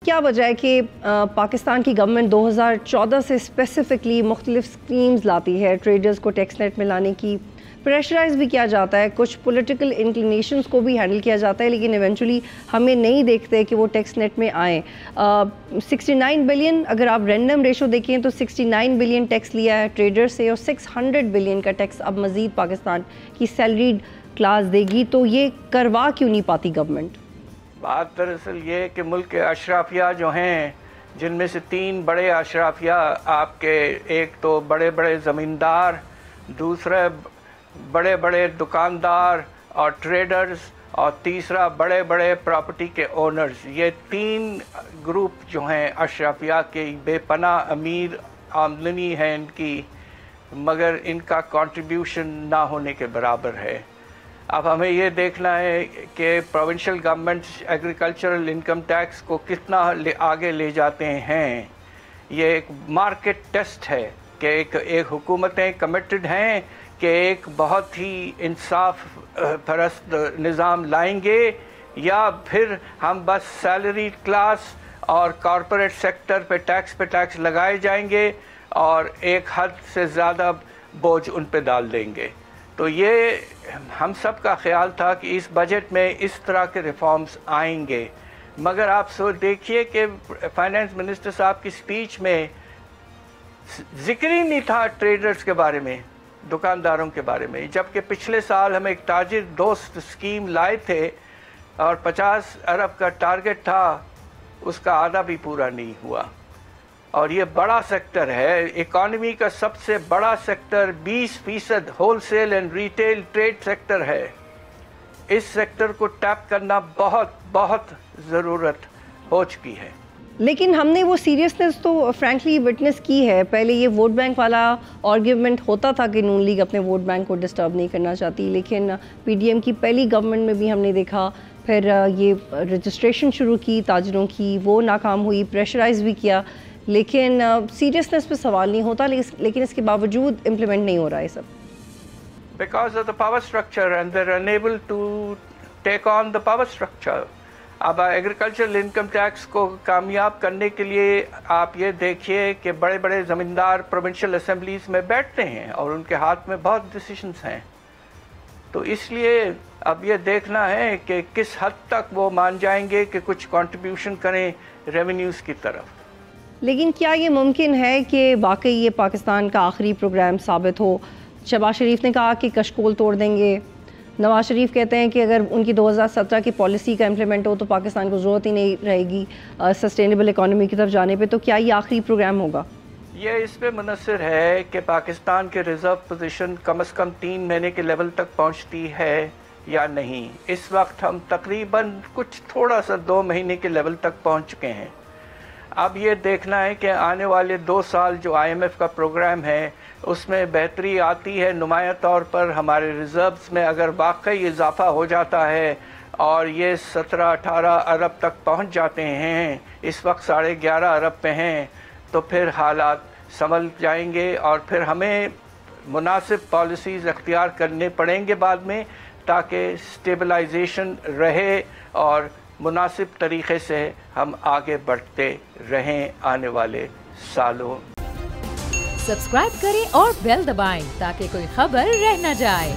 کیا وجہ ہے کہ پاکستان کی گورنمنٹ 2014 سے اسپیسیفکلی مختلف اسکیمز لاتی ہے ٹریڈرز کو ٹیکس نیٹ میں لانے کی؟ پریشرائز بھی کیا جاتا ہے، کچھ پولیٹیکل انکلینیشنز کو بھی ہینڈل کیا جاتا ہے، لیکن ایونچولی ہمیں نہیں دیکھتے کہ وہ ٹیکس نیٹ میں آئیں۔ 69 بلین اگر آپ رینڈم ریشو دیکھیں تو 69 بلین ٹیکس لیا ہے ٹریڈر سے، اور 600 بلین کا ٹیکس اب مزید پاکستان کی سیلریڈ کلاس دے گی۔ تو یہ کروا کیوں نہیں پاتی گورنمنٹ؟ بات دراصل یہ کہ ملک کے اشرافیہ جو ہیں، جن میں سے 3 بڑے اشرافیہ آپ کے، ایک تو بڑے بڑے زمیندار، دوسرے بڑے بڑے دکاندار اور ٹریڈرز، اور تیسرا بڑے بڑے پراپرٹی کے اونرز، یہ 3 گروپ جو ہیں اشرافیہ کے، بے پناہ امیر آمدنی ہے ان کی، مگر ان کا کنٹریبیوشن نہ ہونے کے برابر ہے۔ اب ہمیں یہ دیکھنا ہے کہ provincial governments agricultural income tax کو کتنا آگے لے جاتے ہیں۔ یہ ایک مارکیٹ ٹیسٹ ہے کہ ایک حکومتیں کمیٹڈ ہیں کہ ایک بہت ہی انصاف پرست نظام لائیں گے، یا پھر ہم بس سیلری کلاس اور کارپوریٹ سیکٹر پہ ٹیکس لگائے جائیں گے اور ایک حد سے زیادہ بوجھ ان پہ ڈال دیں گے۔ تو یہ ہم سب کا خیال تھا کہ اس بجٹ میں اس طرح کے ریفارمز آئیں گے، مگر آپ دیکھیے کہ فائنانس منسٹر صاحب کی سپیچ میں ذکر ہی نہیں تھا ٹریڈرز کے بارے میں، دکانداروں کے بارے میں، جبکہ پچھلے سال ہم ایک تاجر دوست اسکیم لائے تھے اور 50 ارب کا ٹارگٹ تھا، اس کا آدھا بھی پورا نہیں ہوا۔ اور یہ بڑا سیکٹر ہے، اکانومی کا سب سے بڑا sector, 20% wholesale and retail trade sector ہے۔ اس سیکٹر کو ٹیپ کرنا بہت بہت ضرورت ہو چکی ہے۔ لیکن ہم نے وہ سیریسنس تو فرینکلی وٹنس کی ہے۔ پہلے یہ ووٹ بینک والا آرگیومنٹ ہوتا تھا کہ نون لیگ اپنے ووٹ بینک کو ڈسٹرب نہیں کرنا چاہتی، لیکن پی ڈی ایم کی پہلی گورنمنٹ میں بھی ہم نے دیکھا، پھر یہ رجسٹریشن شروع کی تاجروں کی، وہ ناکام ہوئی، پریشرائز بھی کیا، لیکن سیریسنس پہ سوال نہیں ہوتا، لیکن اس کے باوجود امپلیمنٹ نہیں ہو رہا ہے سب۔ Because of the power structure and they're unable to take on the power structure. اب ایگریکلچرل انکم ٹیکس کو کامیاب کرنے کے لیے آپ یہ دیکھیے کہ بڑے بڑے زمیندار پروونشل اسمبلیز میں بیٹھتے ہیں اور ان کے ہاتھ میں بہت ڈیسیشنز ہیں، تو اس لیے اب یہ دیکھنا ہے کہ کس حد تک وہ مان جائیں گے کہ کچھ کنٹریبیوشن کریں ریونیوز کی طرف۔ لیکن کیا یہ ممکن ہے کہ واقعی یہ پاکستان کا آخری پروگرام ثابت ہو؟ شہباز شریف نے کہا کہ کشکول توڑ دیں گے، نواز شریف کہتے ہیں کہ اگر ان کی 2017 کی پالیسی کا امپلیمنٹ ہو تو پاکستان کو ضرورت ہی نہیں رہے گی سسٹینیبل اکانومی کی طرف جانے پہ، تو کیا یہ آخری پروگرام ہوگا؟ یہ اس پہ منحصر ہے کہ پاکستان کے ریزرو پوزیشن کم از کم 3 مہینے کے لیول تک پہنچتی ہے یا نہیں۔ اس وقت ہم تقریباً کچھ تھوڑا سا 2 مہینے کے لیول تک پہنچ چکے ہیں۔ اب یہ دیکھنا ہے کہ آنے والے 2 سال جو آئی ایم ایف کا پروگرام ہے اس میں بہتری آتی ہے نمایاں طور پر، ہمارے ریزروز میں اگر واقعی اضافہ ہو جاتا ہے اور یہ 17-18 ارب تک پہنچ جاتے ہیں، اس وقت 11.5 ارب پہ ہیں، تو پھر حالات سنبھل جائیں گے اور پھر ہمیں مناسب پالیسیز اختیار کرنے پڑیں گے بعد میں، تاکہ اسٹیبلائزیشن رہے اور مناسب طریقے سے ہم آگے بڑھتے رہیں آنے والے سالوں۔ سبسکرائب کریں اور بیل دبائیں تاکہ کوئی خبر رہ نہ جائے۔